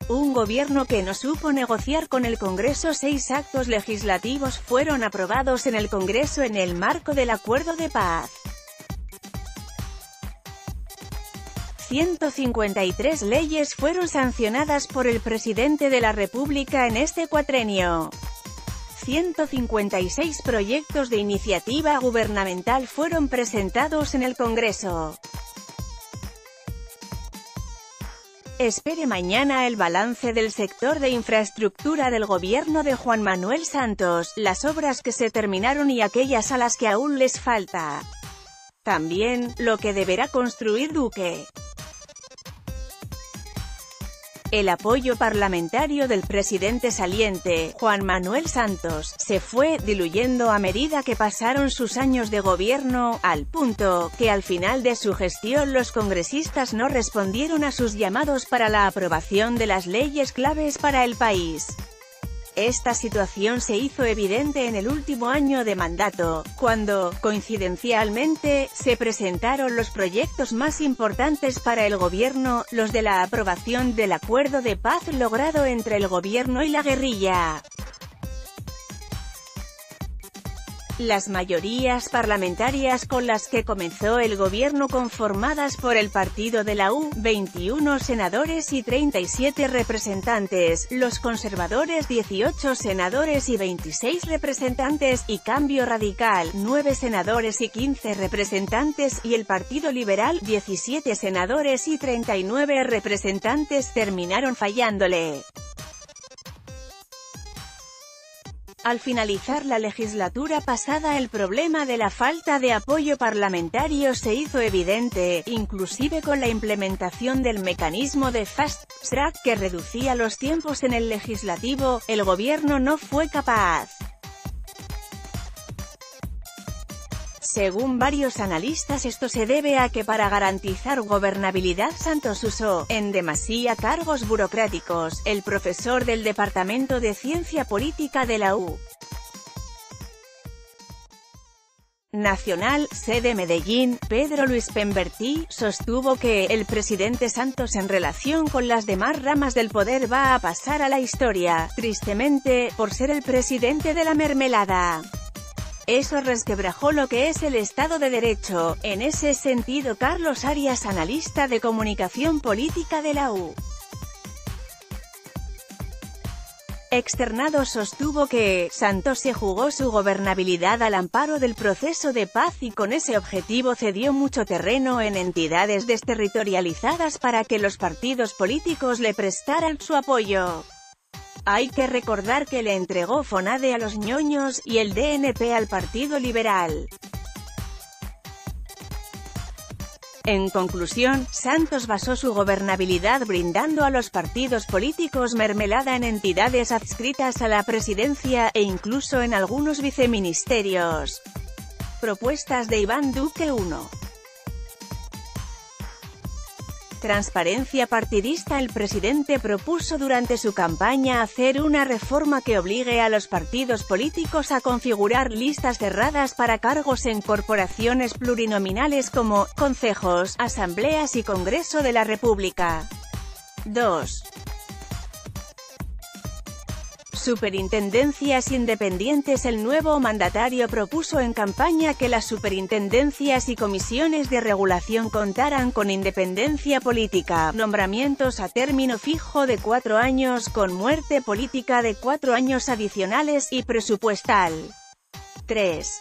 Un gobierno que no supo negociar con el Congreso. 6 actos legislativos fueron aprobados en el Congreso en el marco del Acuerdo de Paz. 153 leyes fueron sancionadas por el presidente de la República en este cuatrenio. 156 proyectos de iniciativa gubernamental fueron presentados en el Congreso. Espere mañana el balance del sector de infraestructura del gobierno de Juan Manuel Santos, las obras que se terminaron y aquellas a las que aún les falta. También, lo que deberá construir Duque. El apoyo parlamentario del presidente saliente, Juan Manuel Santos, se fue diluyendo a medida que pasaron sus años de gobierno, al punto que al final de su gestión los congresistas no respondieron a sus llamados para la aprobación de las leyes claves para el país. Esta situación se hizo evidente en el último año de mandato, cuando, coincidencialmente, se presentaron los proyectos más importantes para el gobierno, los de la aprobación del acuerdo de paz logrado entre el gobierno y la guerrilla. Las mayorías parlamentarias con las que comenzó el gobierno, conformadas por el partido de la U, 21 senadores y 37 representantes, los conservadores 18 senadores y 26 representantes, y Cambio Radical, 9 senadores y 15 representantes, y el Partido Liberal, 17 senadores y 39 representantes, terminaron fallándole. Al finalizar la legislatura pasada, el problema de la falta de apoyo parlamentario se hizo evidente, inclusive con la implementación del mecanismo de Fast Track que reducía los tiempos en el legislativo. El gobierno no fue capaz. Según varios analistas, esto se debe a que para garantizar gobernabilidad Santos usó, en demasía, cargos burocráticos. El profesor del Departamento de Ciencia Política de la U. Nacional, sede Medellín, Pedro Luis Pembertí, sostuvo que el presidente Santos en relación con las demás ramas del poder va a pasar a la historia, tristemente, por ser el presidente de la mermelada. Eso resquebrajó lo que es el Estado de Derecho. En ese sentido, Carlos Arias, analista de comunicación política de la U. Externado, sostuvo que Santos se jugó su gobernabilidad al amparo del proceso de paz y con ese objetivo cedió mucho terreno en entidades desterritorializadas para que los partidos políticos le prestaran su apoyo. Hay que recordar que le entregó FONADE a los ñoños, y el DNP al Partido Liberal. En conclusión, Santos basó su gobernabilidad brindando a los partidos políticos mermelada en entidades adscritas a la presidencia, e incluso en algunos viceministerios. Propuestas de Iván Duque 1. Transparencia partidista. El presidente propuso durante su campaña hacer una reforma que obligue a los partidos políticos a configurar listas cerradas para cargos en corporaciones plurinominales como concejos, asambleas y Congreso de la República. 2. Superintendencias independientes. El nuevo mandatario propuso en campaña que las superintendencias y comisiones de regulación contaran con independencia política, nombramientos a término fijo de 4 años, con muerte política de 4 años adicionales, y presupuestal. 3.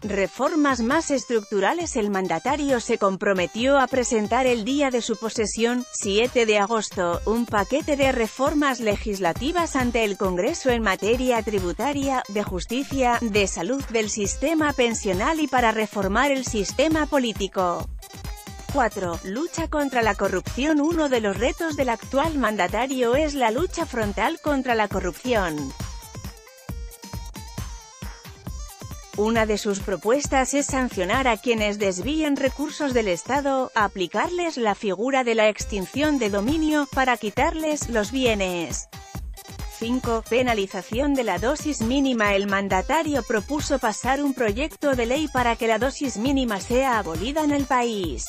Reformas más estructurales. El mandatario se comprometió a presentar el día de su posesión, 7 de agosto, un paquete de reformas legislativas ante el Congreso en materia tributaria, de justicia, de salud, del sistema pensional y para reformar el sistema político. 4. Lucha contra la corrupción. Uno de los retos del actual mandatario es la lucha frontal contra la corrupción. Una de sus propuestas es sancionar a quienes desvíen recursos del Estado, aplicarles la figura de la extinción de dominio, para quitarles los bienes. 5. Penalización de la dosis mínima. El mandatario propuso pasar un proyecto de ley para que la dosis mínima sea abolida en el país.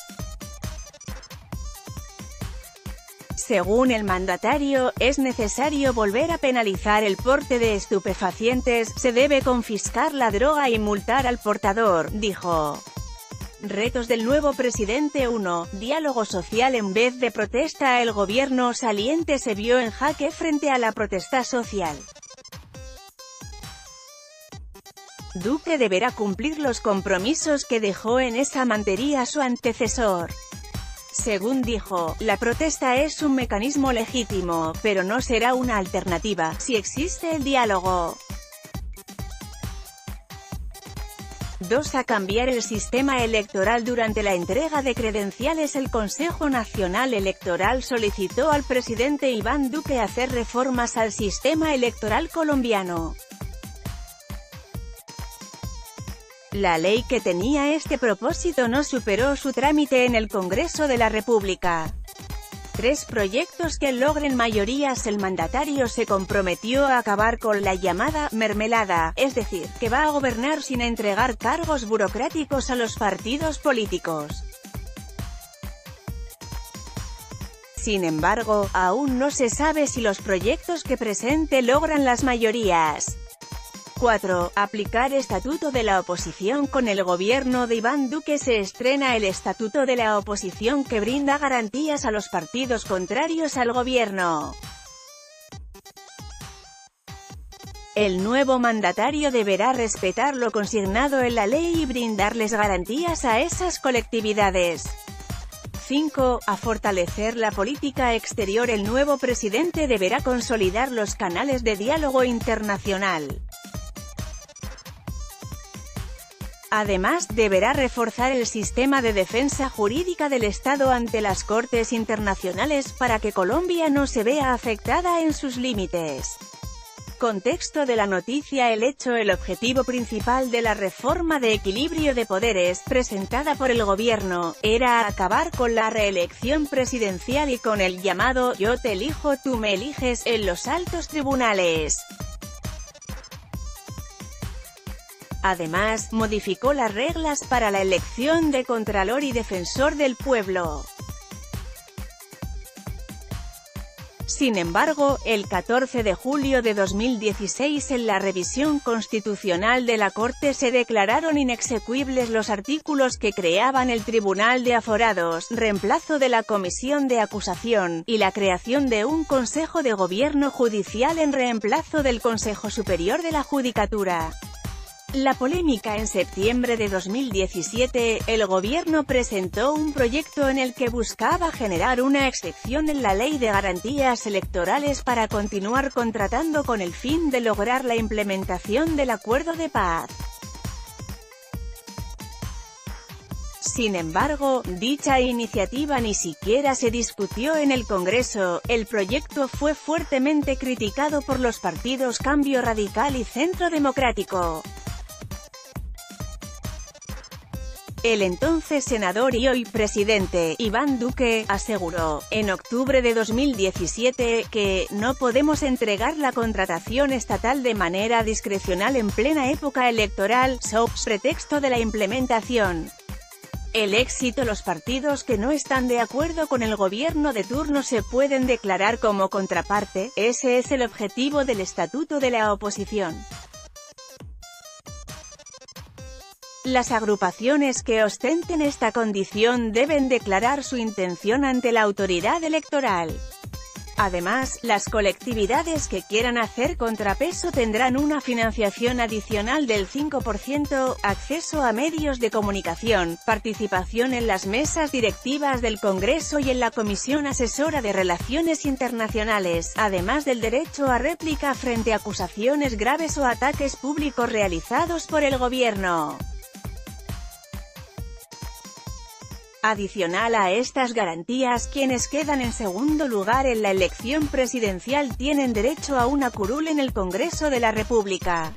Según el mandatario, es necesario volver a penalizar el porte de estupefacientes, se debe confiscar la droga y multar al portador, dijo. Retos del nuevo presidente. 1. Diálogo social en vez de protesta. El gobierno saliente se vio en jaque frente a la protesta social. Duque deberá cumplir los compromisos que dejó en esa materia su antecesor. Según dijo, la protesta es un mecanismo legítimo, pero no será una alternativa, si existe el diálogo. 2. A cambiar el sistema electoral. Durante la entrega de credenciales, el Consejo Nacional Electoral solicitó al presidente Iván Duque hacer reformas al sistema electoral colombiano. La ley que tenía este propósito no superó su trámite en el Congreso de la República. 3. Proyectos que logren mayorías. El mandatario se comprometió a acabar con la llamada «mermelada», es decir, que va a gobernar sin entregar cargos burocráticos a los partidos políticos. Sin embargo, aún no se sabe si los proyectos que presente logran las mayorías. 4. Aplicar Estatuto de la Oposición. Con el gobierno de Iván Duque se estrena el Estatuto de la Oposición que brinda garantías a los partidos contrarios al gobierno. El nuevo mandatario deberá respetar lo consignado en la ley y brindarles garantías a esas colectividades. 5. A fortalecer la política exterior. El nuevo presidente deberá consolidar los canales de diálogo internacional. Además, deberá reforzar el sistema de defensa jurídica del Estado ante las Cortes Internacionales para que Colombia no se vea afectada en sus límites. Contexto de la noticia. El objetivo principal de la reforma de equilibrio de poderes, presentada por el gobierno, era acabar con la reelección presidencial y con el llamado «yo te elijo, tú me eliges» en los altos tribunales. Además, modificó las reglas para la elección de Contralor y Defensor del Pueblo. Sin embargo, el 14 de julio de 2016 en la revisión constitucional de la Corte se declararon inexecuibles los artículos que creaban el Tribunal de Aforados, reemplazo de la Comisión de Acusación, y la creación de un Consejo de Gobierno Judicial en reemplazo del Consejo Superior de la Judicatura. La polémica. En septiembre de 2017, el gobierno presentó un proyecto en el que buscaba generar una excepción en la Ley de Garantías Electorales para continuar contratando con el fin de lograr la implementación del acuerdo de paz. Sin embargo, dicha iniciativa ni siquiera se discutió en el Congreso. El proyecto fue fuertemente criticado por los partidos Cambio Radical y Centro Democrático. El entonces senador y hoy presidente, Iván Duque, aseguró, en octubre de 2017, que «no podemos entregar la contratación estatal de manera discrecional en plena época electoral, sob pretexto de la implementación». El éxito. Los partidos que no están de acuerdo con el gobierno de turno se pueden declarar como contraparte. Ese es el objetivo del Estatuto de la Oposición. Las agrupaciones que ostenten esta condición deben declarar su intención ante la autoridad electoral. Además, las colectividades que quieran hacer contrapeso tendrán una financiación adicional del 5%, acceso a medios de comunicación, participación en las mesas directivas del Congreso y en la Comisión Asesora de Relaciones Internacionales, además del derecho a réplica frente a acusaciones graves o ataques públicos realizados por el gobierno. Adicional a estas garantías, quienes quedan en segundo lugar en la elección presidencial tienen derecho a una curul en el Congreso de la República.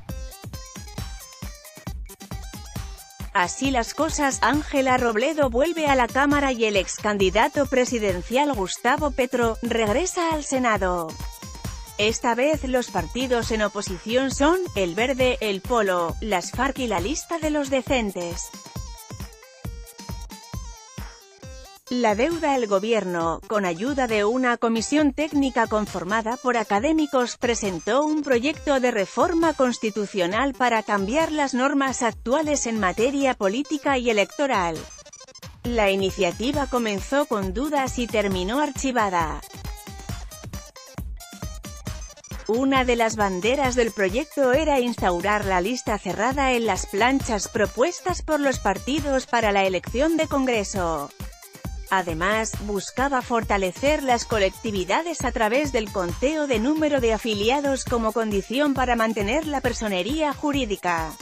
Así las cosas, Ángela Robledo vuelve a la Cámara y el excandidato presidencial Gustavo Petro regresa al Senado. Esta vez los partidos en oposición son El Verde, El Polo, las FARC y la Lista de los Decentes. la deuda. El gobierno, con ayuda de una comisión técnica conformada por académicos, presentó un proyecto de reforma constitucional para cambiar las normas actuales en materia política y electoral. La iniciativa comenzó con dudas y terminó archivada. Una de las banderas del proyecto era instaurar la lista cerrada en las planchas propuestas por los partidos para la elección de Congreso. Además, buscaba fortalecer las colectividades a través del conteo de número de afiliados como condición para mantener la personería jurídica.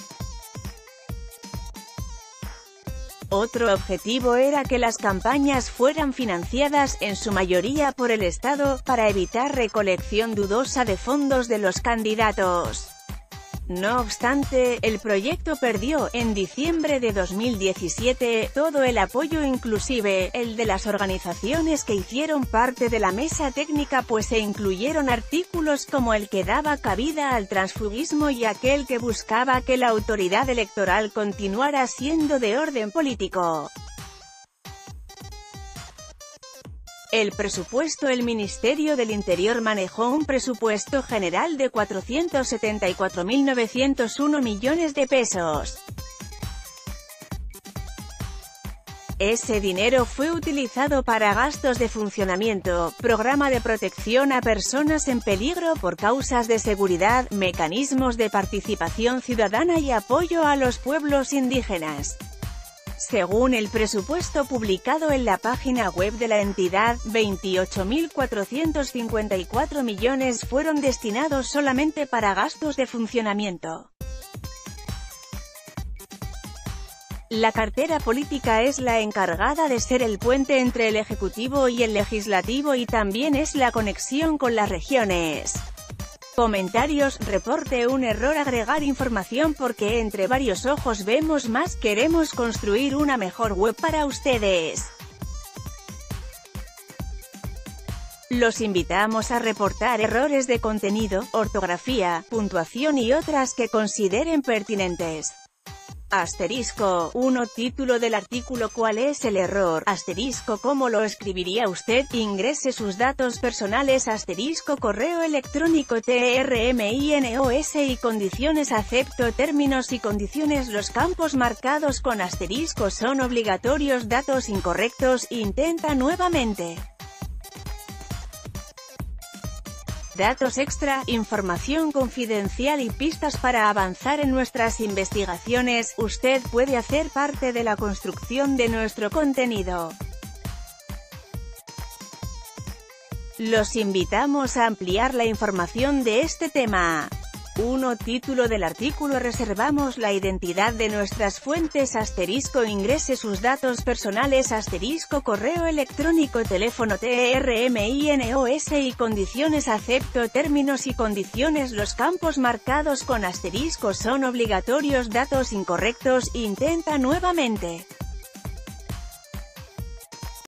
Otro objetivo era que las campañas fueran financiadas, en su mayoría por el Estado, para evitar recolección dudosa de fondos de los candidatos. No obstante, el proyecto perdió, en diciembre de 2017, todo el apoyo, inclusive el de las organizaciones que hicieron parte de la mesa técnica, pues se incluyeron artículos como el que daba cabida al transfugismo y aquel que buscaba que la autoridad electoral continuara siendo de orden político. El presupuesto. El Ministerio del Interior manejó un presupuesto general de 474.901 millones de pesos. Ese dinero fue utilizado para gastos de funcionamiento, programa de protección a personas en peligro por causas de seguridad, mecanismos de participación ciudadana y apoyo a los pueblos indígenas. Según el presupuesto publicado en la página web de la entidad, 28.454 millones fueron destinados solamente para gastos de funcionamiento. La cartera política es la encargada de ser el puente entre el Ejecutivo y el Legislativo y también es la conexión con las regiones. Comentarios. Reporte. Un error. Agregar información porque entre varios ojos vemos más. Queremos construir una mejor web para ustedes. Los invitamos a reportar errores de contenido, ortografía, puntuación y otras que consideren pertinentes. Asterisco 1. Título del artículo. ¿Cuál es el error? Asterisco. ¿Cómo lo escribiría usted? Ingrese sus datos personales. Asterisco. Correo electrónico. TRMINOS y condiciones. Acepto términos y condiciones. Los campos marcados con asterisco son obligatorios. Datos incorrectos. Intenta nuevamente. Datos extra, información confidencial y pistas para avanzar en nuestras investigaciones. Usted puede hacer parte de la construcción de nuestro contenido. Los invitamos a ampliar la información de este tema. 1. Título del artículo. Reservamos la identidad de nuestras fuentes. Asterisco. Ingrese sus datos personales. Asterisco. Correo electrónico. Teléfono. TRMINOS y condiciones. Acepto términos y condiciones. Los campos marcados con asterisco son obligatorios. Datos incorrectos. Intenta nuevamente.